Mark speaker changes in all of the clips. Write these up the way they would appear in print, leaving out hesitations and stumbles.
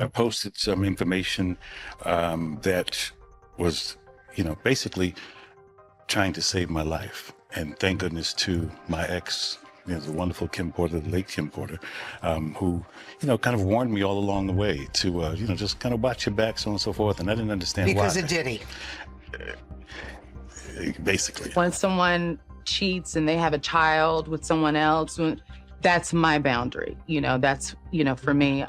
Speaker 1: I posted some information that was, basically trying to save my life. And thank goodness to my ex, the wonderful Kim Porter, the late Kim Porter, who, kind of warned me all along the way to, just kind of watch your back, so on and so forth. And I didn't understand why.
Speaker 2: Because of Diddy.
Speaker 1: Basically.
Speaker 3: When someone cheats and they have a child with someone else, that's my boundary. That's, for me,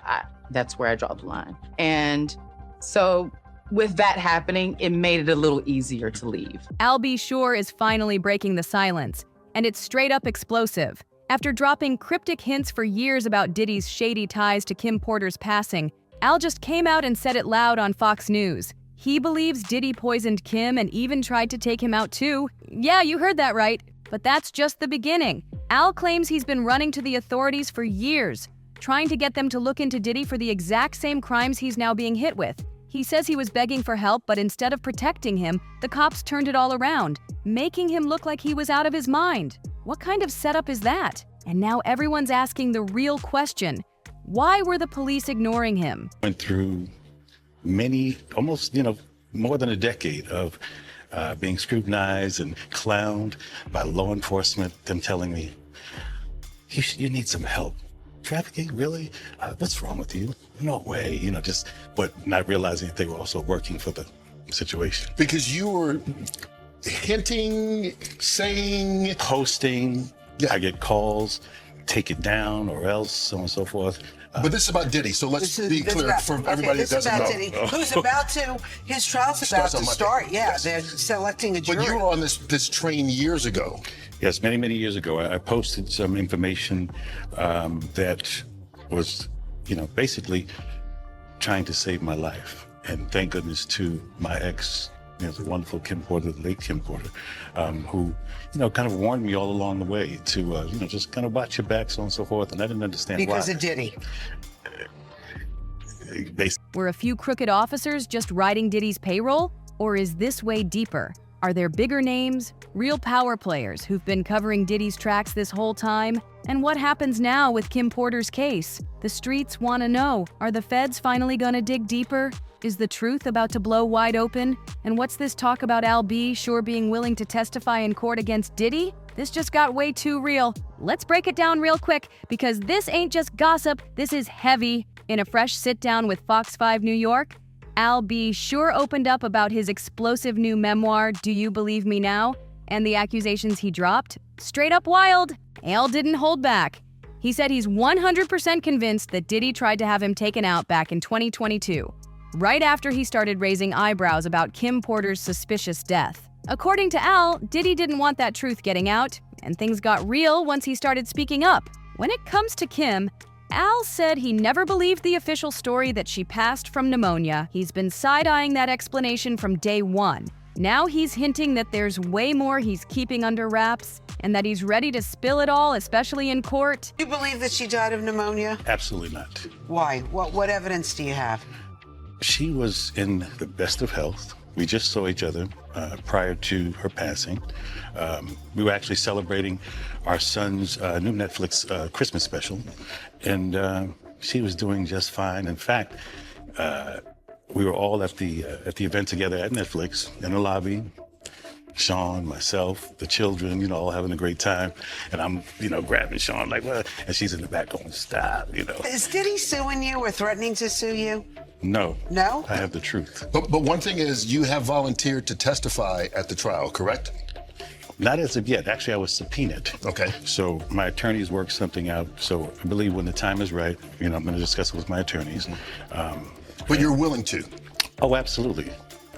Speaker 3: that's where I draw the line. And so with that happening, it made it a little easier to leave.
Speaker 4: Al B. Sure is finally breaking the silence, and it's straight up explosive. After dropping cryptic hints for years about Diddy's shady ties to Kim Porter's passing, Al just came out and said it loud on Fox News. He believes Diddy poisoned Kim and even tried to take him out too. Yeah, you heard that right. But that's just the beginning. Al claims he's been running to the authorities for years, trying to get them to look into Diddy for the exact same crimes he's now being hit with. He says he was begging for help, but instead of protecting him, the cops turned it all around, making him look like he was out of his mind. What kind of setup is that? And now everyone's asking the real question. Why were the police ignoring him?
Speaker 1: Went through many, almost, more than a decade of being scrutinized and clowned by law enforcement, them telling me, you need some help. Trafficking, really? What's wrong with you? No way, but not realizing that they were also working for the situation.
Speaker 5: Because you were hinting, saying,
Speaker 1: posting, I get calls, take it down or else, so on and so forth.
Speaker 5: But this is about Diddy, so let's be clear for everybody that doesn't know.
Speaker 2: Diddy, who's about to, his trial's about to start. Yeah,
Speaker 5: yes.
Speaker 2: They're selecting a jury.
Speaker 5: But you were on this train years ago.
Speaker 1: Yes, many, many years ago, I posted some information that was, basically trying to save my life. And thank goodness to my ex, the wonderful Kim Porter, the late Kim Porter, who, kind of warned me all along the way to, just kind of watch your back, so on and so forth. And I didn't understand why.
Speaker 2: Because of Diddy.
Speaker 4: Were a few crooked officers just riding Diddy's payroll? Or is this way deeper? Are there bigger names, real power players who've been covering Diddy's tracks this whole time? And what happens now with Kim Porter's case? The streets want to know, are the feds finally gonna dig deeper? Is the truth about to blow wide open? And what's this talk about Al B. Sure being willing to testify in court against Diddy? This just got way too real. Let's break it down real quick, because this ain't just gossip, this is heavy. In a fresh sit-down with Fox 5 New York, Al B. Sure opened up about his explosive new memoir, Do You Believe Me Now? And the accusations he dropped. Straight up wild. Al didn't hold back. He said he's 100% convinced that Diddy tried to have him taken out back in 2022, right after he started raising eyebrows about Kim Porter's suspicious death. According to Al, Diddy didn't want that truth getting out, and things got real once he started speaking up. When it comes to Kim, Al said he never believed the official story that she passed from pneumonia. He's been side-eyeing that explanation from day one. Now he's hinting that there's way more he's keeping under wraps and that he's ready to spill it all, especially in court.
Speaker 2: You believe that she died of pneumonia?
Speaker 1: Absolutely not.
Speaker 2: Why? What evidence do you have?
Speaker 1: She was in the best of health. We just saw each other prior to her passing. We were actually celebrating our son's new Netflix Christmas special, and she was doing just fine. In fact, we were all at the event together at Netflix in the lobby. Sean, myself, the children, all having a great time. And I'm, grabbing Sean like, what? And she's in the back going, stop,
Speaker 2: Is Diddy suing you or threatening to sue you?
Speaker 1: No.
Speaker 2: No?
Speaker 1: I have the truth.
Speaker 5: But one thing is, you have volunteered to testify at the trial, correct?
Speaker 1: Not as of yet. Actually, I was subpoenaed.
Speaker 5: Okay.
Speaker 1: So my attorneys worked something out. So I believe when the time is right, I'm going to discuss it with my attorneys.
Speaker 5: But you're willing to?
Speaker 1: Oh, absolutely.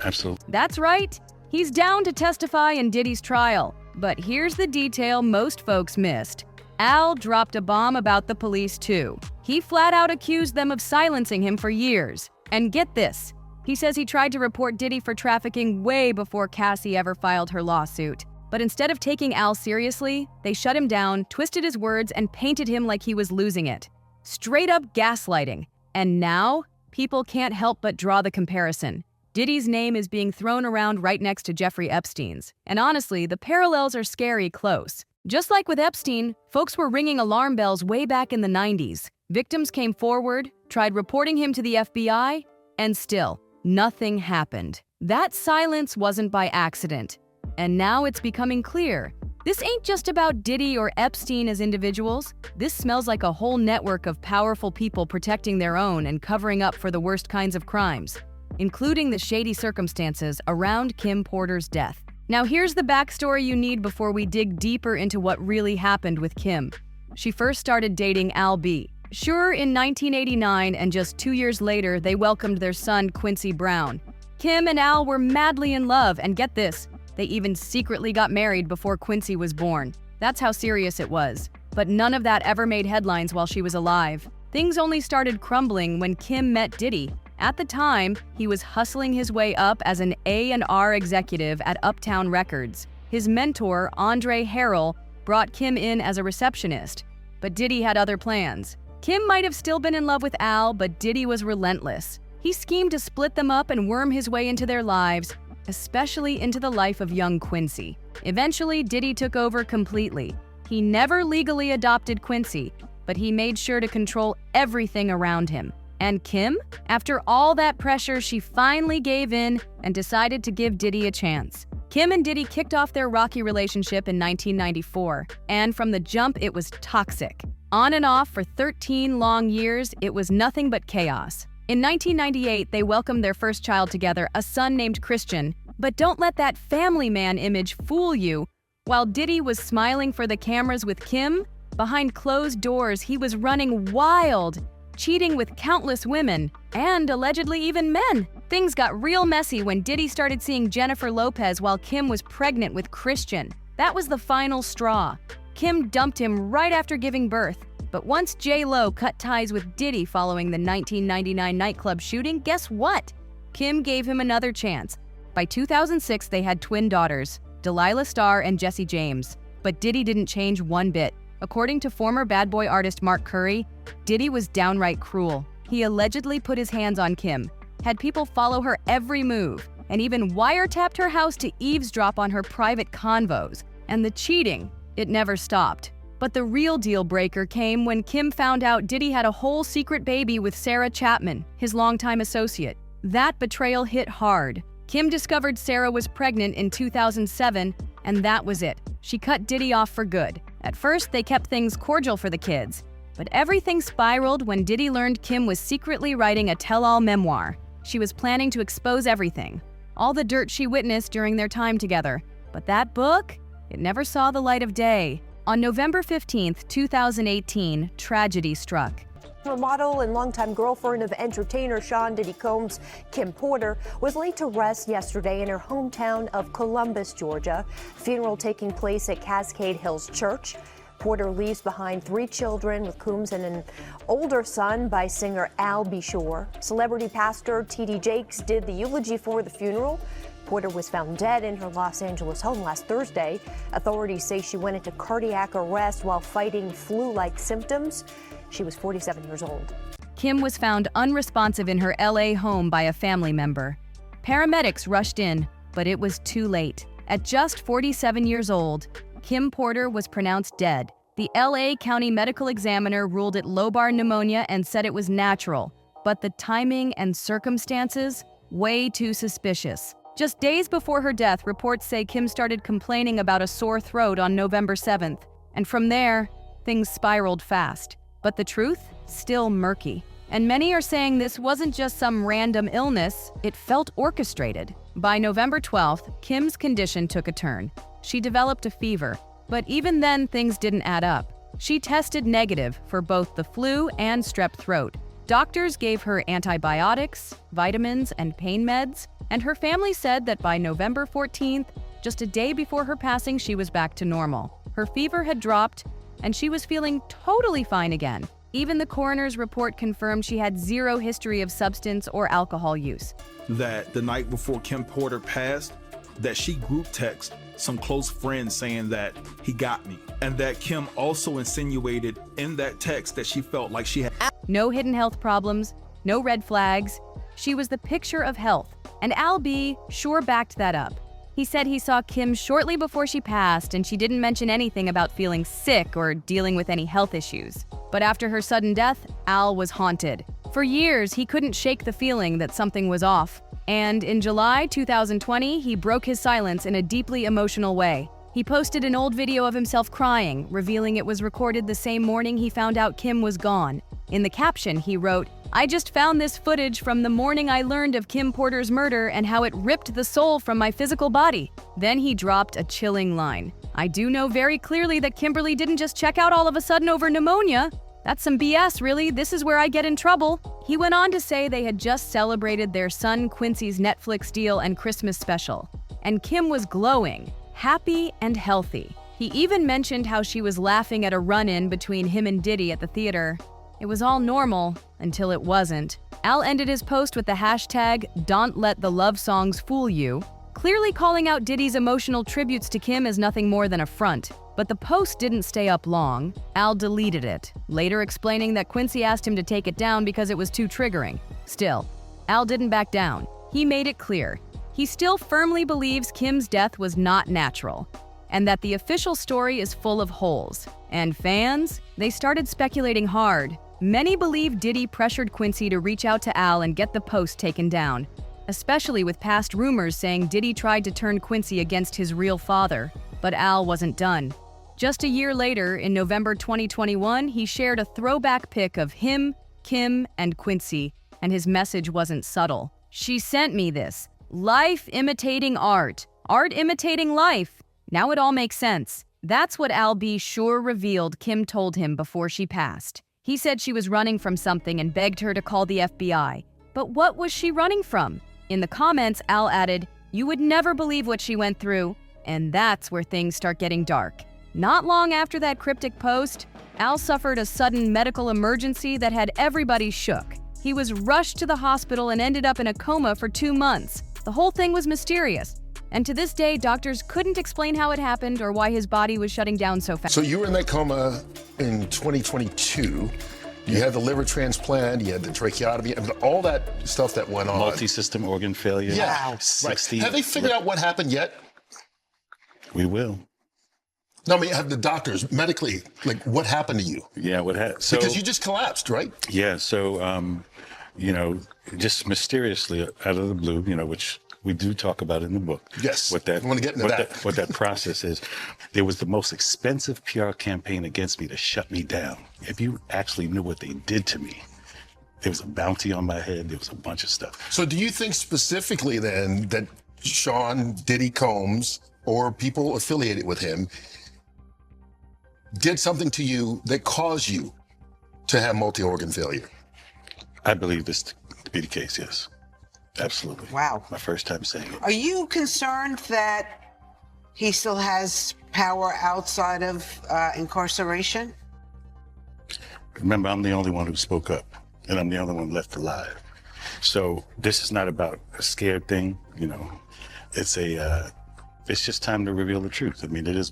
Speaker 1: Absolutely.
Speaker 4: That's right. He's down to testify in Diddy's trial. But here's the detail most folks missed. Al dropped a bomb about the police too. He flat out accused them of silencing him for years. And get this, he says he tried to report Diddy for trafficking way before Cassie ever filed her lawsuit. But instead of taking Al seriously, they shut him down, twisted his words, and painted him like he was losing it. Straight up gaslighting. And now, people can't help but draw the comparison. Diddy's name is being thrown around right next to Jeffrey Epstein's. And honestly, the parallels are scary close. Just like with Epstein, folks were ringing alarm bells way back in the 90s. Victims came forward, tried reporting him to the FBI, and still, nothing happened. That silence wasn't by accident. And now it's becoming clear. This ain't just about Diddy or Epstein as individuals. This smells like a whole network of powerful people protecting their own and covering up for the worst kinds of crimes, including the shady circumstances around Kim Porter's death. Now here's the backstory you need before we dig deeper into what really happened with Kim. She first started dating Al B. Sure, in 1989, and just 2 years later, they welcomed their son, Quincy Brown. Kim and Al were madly in love, and get this, they even secretly got married before Quincy was born. That's how serious it was. But none of that ever made headlines while she was alive. Things only started crumbling when Kim met Diddy. At the time, he was hustling his way up as an A&R executive at Uptown Records. His mentor, Andre Harrell, brought Kim in as a receptionist. But Diddy had other plans. Kim might have still been in love with Al, but Diddy was relentless. He schemed to split them up and worm his way into their lives, especially into the life of young Quincy. Eventually, Diddy took over completely. He never legally adopted Quincy, but he made sure to control everything around him. And Kim? After all that pressure, she finally gave in and decided to give Diddy a chance. Kim and Diddy kicked off their rocky relationship in 1994, and from the jump, it was toxic. On and off for 13 long years, it was nothing but chaos. In 1998, they welcomed their first child together, a son named Christian. But don't let that family man image fool you. While Diddy was smiling for the cameras with Kim, behind closed doors, he was running wild, cheating with countless women, and allegedly even men. Things got real messy when Diddy started seeing Jennifer Lopez while Kim was pregnant with Christian. That was the final straw. Kim dumped him right after giving birth. But once J.Lo cut ties with Diddy following the 1999 nightclub shooting, guess what? Kim gave him another chance. By 2006, they had twin daughters, Delilah Starr and Jessie James. But Diddy didn't change one bit. According to former Bad Boy artist Mark Curry, Diddy was downright cruel. He allegedly put his hands on Kim, had people follow her every move, and even wiretapped her house to eavesdrop on her private convos. And the cheating, it never stopped. But the real deal breaker came when Kim found out Diddy had a whole secret baby with Sarah Chapman, his longtime associate. That betrayal hit hard. Kim discovered Sarah was pregnant in 2007, and that was it. She cut Diddy off for good. At first, they kept things cordial for the kids. But everything spiraled when Diddy learned Kim was secretly writing a tell-all memoir. She was planning to expose everything, all the dirt she witnessed during their time together. But that book, it never saw the light of day. On November 15th, 2018, tragedy struck.
Speaker 6: Her model and longtime girlfriend of entertainer Sean Diddy Combs, Kim Porter, was laid to rest yesterday in her hometown of Columbus, Georgia. Funeral taking place at Cascade Hills Church. Porter leaves behind 3 children with Combs and an older son by singer Al B. Shore. Celebrity pastor T.D. Jakes did the eulogy for the funeral. Porter was found dead in her Los Angeles home last Thursday. Authorities say she went into cardiac arrest while fighting flu-like symptoms. She was 47 years old.
Speaker 4: Kim was found unresponsive in her LA home by a family member. Paramedics rushed in, but it was too late. At just 47 years old, Kim Porter was pronounced dead. The LA County Medical Examiner ruled it lobar pneumonia and said it was natural, but the timing and circumstances, way too suspicious. Just days before her death, reports say Kim started complaining about a sore throat on November 7th, and from there, things spiraled fast. But the truth? Still murky. And many are saying this wasn't just some random illness, it felt orchestrated. By November 12th, Kim's condition took a turn. She developed a fever, but even then things didn't add up. She tested negative for both the flu and strep throat. Doctors gave her antibiotics, vitamins, and pain meds, and her family said that by November 14th, just a day before her passing, she was back to normal. Her fever had dropped, and she was feeling totally fine again. Even the coroner's report confirmed she had zero history of substance or alcohol use.
Speaker 7: That the night before Kim Porter passed, that she group texted some close friends saying that he got me, and that Kim also insinuated in that text that she felt like she had
Speaker 4: no hidden health problems, no red flags. She was the picture of health, and Al B. sure backed that up. He said he saw Kim shortly before she passed, and she didn't mention anything about feeling sick or dealing with any health issues. But after her sudden death, Al was haunted. For years, he couldn't shake the feeling that something was off. And in July 2020, he broke his silence in a deeply emotional way. He posted an old video of himself crying, revealing it was recorded the same morning he found out Kim was gone. In the caption, he wrote, "I just found this footage from the morning I learned of Kim Porter's murder and how it ripped the soul from my physical body." Then he dropped a chilling line. "I do know very clearly that Kimberly didn't just check out all of a sudden over pneumonia. That's some BS, really. This is where I get in trouble." He went on to say they had just celebrated their son Quincy's Netflix deal and Christmas special, and Kim was glowing, happy and healthy. He even mentioned how she was laughing at a run-in between him and Diddy at the theater. It was all normal until it wasn't. Al ended his post with the hashtag "Don't let the love songs fool you," clearly calling out Diddy's emotional tributes to Kim as nothing more than a front. But the post didn't stay up long. Al deleted it, later explaining that Quincy asked him to take it down because it was too triggering. Still, Al didn't back down. He made it clear. He still firmly believes Kim's death was not natural, and that the official story is full of holes. And fans? They started speculating hard. Many believe Diddy pressured Quincy to reach out to Al and get the post taken down, especially with past rumors saying Diddy tried to turn Quincy against his real father. But Al wasn't done. Just a year later, in November 2021, he shared a throwback pic of him, Kim, and Quincy, and his message wasn't subtle. "She sent me this. Life imitating art. Art imitating life. Now it all makes sense." That's what Al B. Sure revealed Kim told him before she passed. He said she was running from something and begged her to call the FBI. But what was she running from? In the comments, Al added, "You would never believe what she went through." And that's where things start getting dark. Not long after that cryptic post, Al suffered a sudden medical emergency that had everybody shook. He was rushed to the hospital and ended up in a coma for 2 months. The whole thing was mysterious. And to this day, doctors couldn't explain how it happened or why his body was shutting down so fast.
Speaker 5: So you were in that coma in 2022. You had the liver transplant, you had the tracheotomy, and all that stuff that went on.
Speaker 1: Multi-system organ failure.
Speaker 5: Yeah, right.
Speaker 1: 60.
Speaker 5: Have they figured out what happened yet?
Speaker 1: We will.
Speaker 5: No, I mean, have the doctors medically, like, what happened to you?
Speaker 1: Yeah, what happened? So,
Speaker 5: Because you just collapsed, right?
Speaker 1: yeah, so, just mysteriously out of the blue, which we do talk about in the book.
Speaker 5: Yes,
Speaker 1: What that,
Speaker 5: I wanna get into
Speaker 1: what
Speaker 5: that.
Speaker 1: What that process is. There was the most expensive PR campaign against me to shut me down. If you actually knew what they did to me, there was a bounty on my head. There was a bunch of stuff.
Speaker 5: So do you think specifically then that Sean Diddy Combs or people affiliated with him did something to you that caused you to have multi-organ failure?
Speaker 1: I believe this to be the case, yes. Absolutely.
Speaker 2: Wow.
Speaker 1: My first time saying it.
Speaker 2: Are you concerned that he still has power outside of incarceration?
Speaker 1: Remember, I'm the only one who spoke up, and I'm the only one left alive. So this is not about a scared thing, It's just time to reveal the truth. I mean, it is.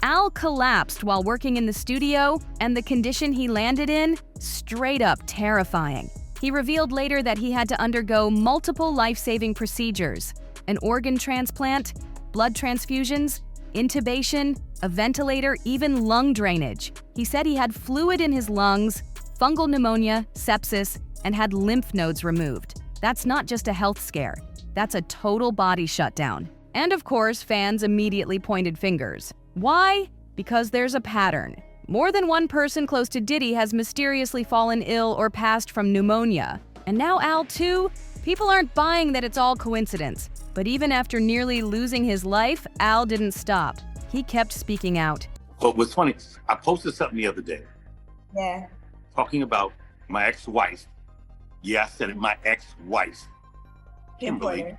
Speaker 4: Al collapsed while working in the studio, and the condition he landed in, straight up terrifying. He revealed later that he had to undergo multiple life-saving procedures: an organ transplant, blood transfusions, intubation, a ventilator, even lung drainage. He said he had fluid in his lungs, fungal pneumonia, sepsis, and had lymph nodes removed. That's not just a health scare. That's a total body shutdown. And of course, fans immediately pointed fingers. Why? Because there's a pattern. More than one person close to Diddy has mysteriously fallen ill or passed from pneumonia. And now Al too? People aren't buying that it's all coincidence. But even after nearly losing his life, Al didn't stop. He kept speaking out.
Speaker 8: But what's funny, I posted something the other day.
Speaker 9: Yeah.
Speaker 8: Talking about my ex-wife. Yeah, I said it, my ex-wife.
Speaker 9: Kim Porter.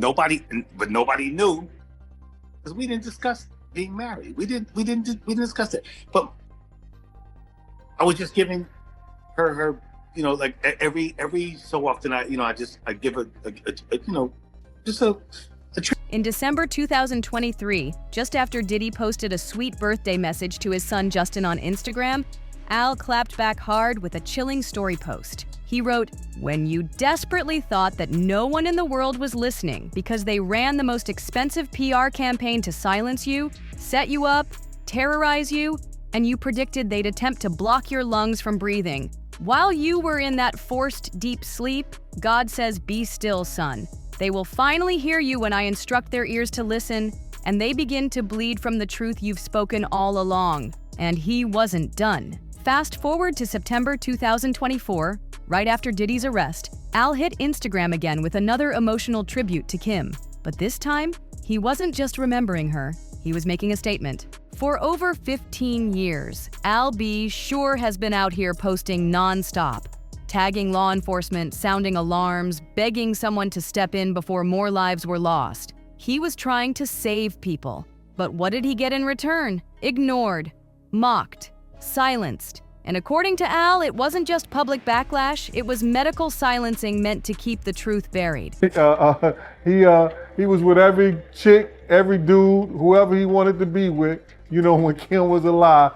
Speaker 8: Nobody knew, because we didn't discuss being married. We didn't discuss it. But I was just giving her, like every so often I give a
Speaker 4: In December 2023, just after Diddy posted a sweet birthday message to his son Justin on Instagram, Al clapped back hard with a chilling story post. He wrote, "When you desperately thought that no one in the world was listening because they ran the most expensive PR campaign to silence you, set you up, terrorize you, and you predicted they'd attempt to block your lungs from breathing, While you were in that forced deep sleep, God says, "Be still, son. They will finally hear you when I instruct their ears to listen, and they begin to bleed from the truth you've spoken all along." And he wasn't done. Fast forward to September 2024, right after Diddy's arrest, Al hit Instagram again with another emotional tribute to Kim. But this time, he wasn't just remembering her, he was making a statement. For over 15 years, Al B sure has been out here posting nonstop, tagging law enforcement, sounding alarms, begging someone to step in before more lives were lost. He was trying to save people. But what did he get in return? Ignored, mocked, silenced. And according to Al, it wasn't just public backlash, it was medical silencing meant to keep the truth buried.
Speaker 10: He was with every chick, every dude, whoever he wanted to be with, you know, when Kim was alive,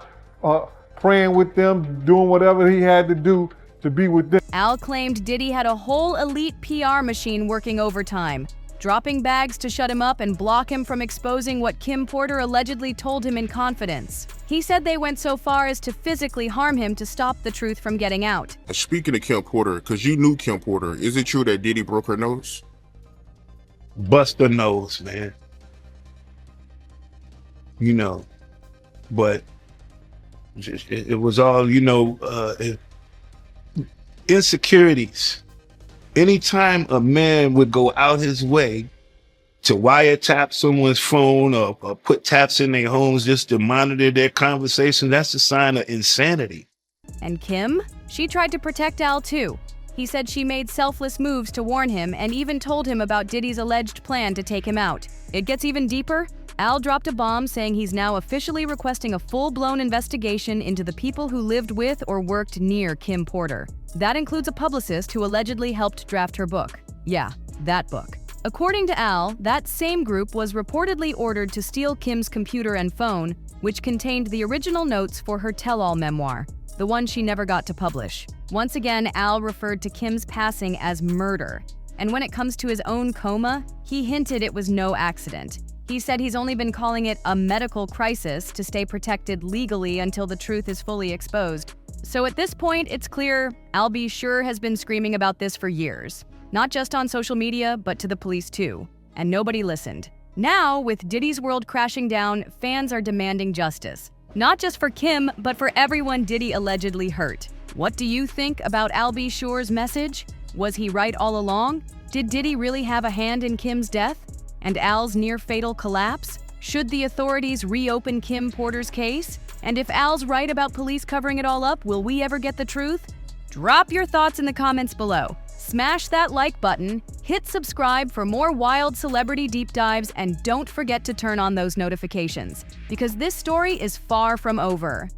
Speaker 10: praying with them, doing whatever he had to do to be with them.
Speaker 4: Al claimed Diddy had a whole elite PR machine working overtime, dropping bags to shut him up and block him from exposing what Kim Porter allegedly told him in confidence. He said they went so far as to physically harm him to stop the truth from getting out.
Speaker 11: Speaking of Kim Porter, because you knew Kim Porter, is it true that Diddy broke her nose?
Speaker 12: Bust her nose, man. You know, but it was all, you know, insecurities. Anytime a man would go out his way to wiretap someone's phone or put taps in their homes just to monitor their conversation, that's a sign of insanity.
Speaker 4: And Kim? She tried to protect Al too. He said she made selfless moves to warn him and even told him about Diddy's alleged plan to take him out. It gets even deeper. Al dropped a bomb saying he's now officially requesting a full-blown investigation into the people who lived with or worked near Kim Porter. That includes a publicist who allegedly helped draft her book. Yeah, that book. According to Al, that same group was reportedly ordered to steal Kim's computer and phone, which contained the original notes for her tell-all memoir, the one she never got to publish. Once again, Al referred to Kim's passing as murder. And when it comes to his own coma, he hinted it was no accident. He said he's only been calling it a medical crisis to stay protected legally until the truth is fully exposed. So at this point, it's clear Al B sure has been screaming about this for years. Not just on social media, but to the police too. And nobody listened. Now, with Diddy's world crashing down, fans are demanding justice. Not just for Kim, but for everyone Diddy allegedly hurt. What do you think about Al B Sure's message? Was he right all along? Did Diddy really have a hand in Kim's death? And Al's near-fatal collapse? Should the authorities reopen Kim Porter's case? And if Al's right about police covering it all up, will we ever get the truth? Drop your thoughts in the comments below. Smash that like button, hit subscribe for more wild celebrity deep dives, and don't forget to turn on those notifications, because this story is far from over.